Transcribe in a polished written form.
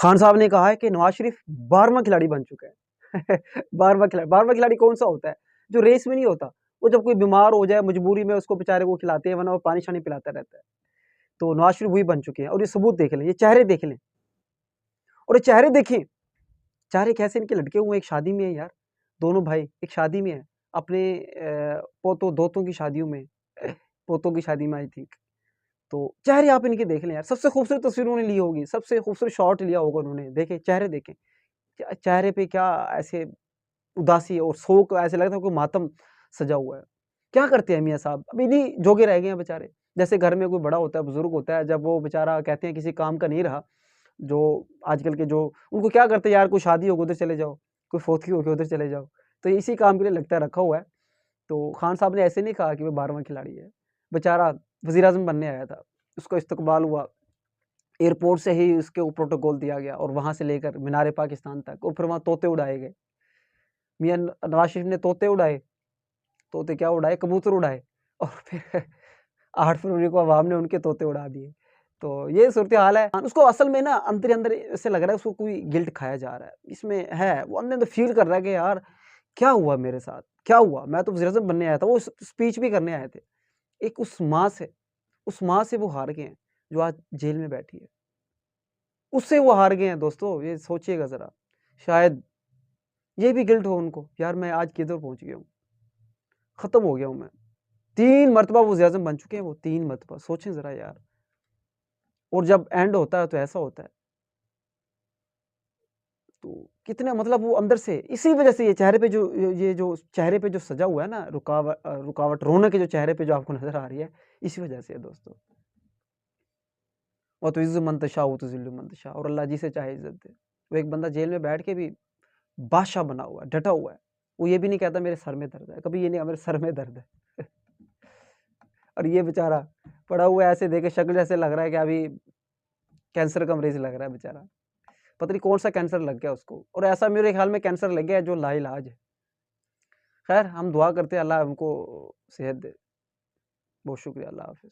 खान साहब ने कहा है कि नवाज शरीफ 12वां खिलाड़ी बन चुका है। 12वां खिलाड़ी कौन सा होता है? जो रेस में नहीं होता। वो जब कोई बीमार हो जाए मजबूरी में उसको बेचारे को खिलाते हैं, वरना वो पानी-शानी पिलाता रहता है। तो नवाज शरीफ वही बन चुके हैं और ये सबूत देख लें, ये चेहरे देख लें और ये चेहरे देखें, चेहरे कैसे इनके लटके हुए हैं, एक शादी में है यार, दोनों भाई एक शादी में है, अपने पोतों-दोतों की शादियों में, पोतों की शादी में आई थिंक। तो चेहरे आप इनके देख लें यार, सबसे खूबसूरत तस्वीर उन्होंने ली होगी, सबसे खूबसूरत शॉट लिया होगा उन्होंने, देखें चेहरे देखें। चेहरे पे क्या ऐसे उदासी और शोक ऐसे लगता है कोई मातम सजा हुआ है। क्या करते हैं मियाँ साहब? अब इन्हीं जोगे रह गए हैं बेचारे। जैसे घर में कोई बड़ा होता है, बुज़ुर्ग होता है, जब वो बेचारा कहते हैं किसी काम का नहीं रहा, जो आजकल के जो उनको क्या करते हैं यार कोई शादी हो गई उधर चले जाओ, कोई फ़ोतगी हो गई उधर चले जाओ। तो इसी काम के लिए लगता है रखा हुआ है। तो खान साहब ने ऐसे नहीं कहा कि वो 12वां खिलाड़ी है। बेचारा वज़ीर-आज़म बनने आया था, उसका इस्तकबाल हुआ, एयरपोर्ट से ही उसको प्रोटोकॉल दिया गया और वहाँ से लेकर मीनार-ए-पाकिस्तान तक और फिर वहाँ तोते उड़ाए गए। मियाँ नवाज़ शरीफ ने तोते उड़ाए, तोते क्या उड़ाए, कबूतर उड़ाए और फिर 8 फरवरी को अवाम ने उनके तोते उड़ा दिए। तो ये सूरत-ए-हाल है। उसको असल में ना अंदर ही अंदर ऐसे लग रहा है उसको कोई गिल्ट खाया जा रहा है। इसमें है, वो अंदर-अंदर फ़ील कर रहा है कि यार क्या हुआ मेरे साथ? क्या हुआ? मैं तो वज़ीर-ए-आज़म बनने आया था, वो स्पीच भी करने आए थे। एक उस माँ से वो हार गए हैं, जो आज जेल में बैठी है। उससे वो हार गए हैं दोस्तों, ये सोचिएगा ज़रा। शायद ये भी गिल्ट हो उनको, यार मैं आज किधर पहुँच गया हूँ, ख़त्म हो गया हूँ मैं। 3 मर्तबा वो वज़ीर-ए-आज़म बन चुके हैं वो 3 मर्तबा, सोचें ज़रा यार। और जब एंड होता है तो ऐसा होता है। तो कितना मतलब वो अंदर से इसी वज़ह से ये चेहरे पे जो ये जो चेहरे पे जो सजा हुआ है ना रुकावट रौनक है जो चेहरे पे जो आपको नज़र आ रही है, इसी वज़ह से है दोस्तों। व तुइज़्ज़ु मन तशा व तुज़िल्लु मन तशा और अल्लाह जिसे चाहे इज़्ज़त दे। वो एक बंदा जेल में बैठ के भी बादशाह बना हुआ है, डटा हुआ है। वो ये भी नहीं कहता मेरे सर में दर्द है, कभी ये नहीं कहा मेरे सर में दर्द है। और ये बेचारा पड़ा हुआ है ऐसे देख के शक्ल ऐसे लग रहा है कि अभी कैंसर का मरीज़ लग रहा है बेचारा। पता नहीं कौन-सा कैंसर लग गया उसको और ऐसा मेरे ख़्याल में कैंसर लग गया है जो लाइलाज है। ख़ैर हम दुआ करते हैं अल्लाह उनको सेहत दे। बहुत शुक्रिया, अल्लाह हाफ़िज़।